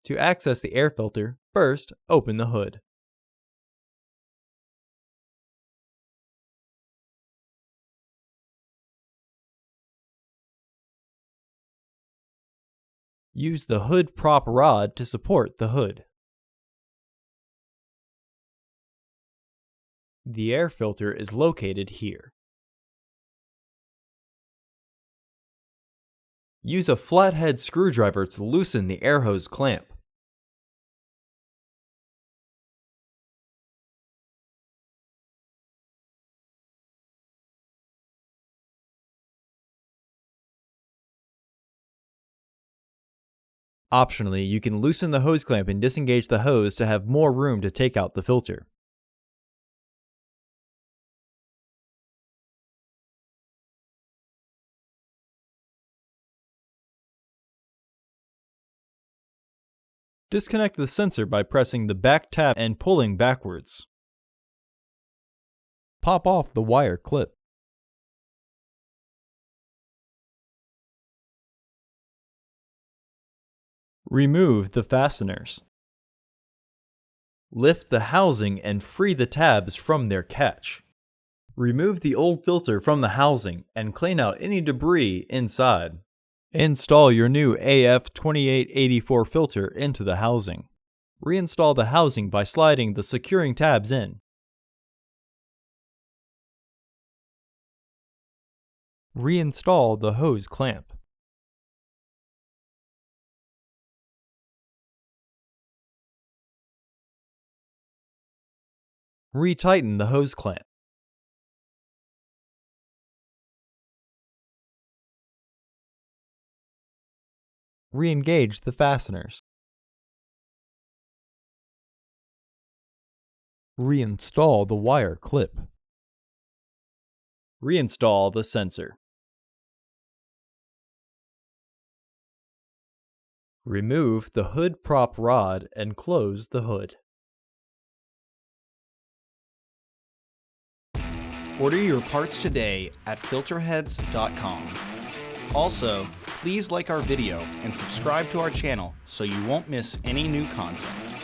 To access the air filter, first open the hood. Use the hood prop rod to support the hood. The air filter is located here. Use a flathead screwdriver to loosen the air hose clamp. Optionally, you can loosen the hose clamp and disengage the hose to have more room to take out the filter. Disconnect the sensor by pressing the back tab and pulling backwards. Pop off the wire clip. Remove the fasteners. Lift the housing and free the tabs from their catch. Remove the old filter from the housing and clean out any debris inside. Install your new AF2884 filter into the housing. Reinstall the housing by sliding the securing tabs in. Reinstall the hose clamp. Retighten the hose clamp. Re-engage the fasteners. Reinstall the wire clip. Reinstall the sensor. Remove the hood prop rod and close the hood. Order your parts today at filterheads.com. Also, please like our video and subscribe to our channel so you won't miss any new content.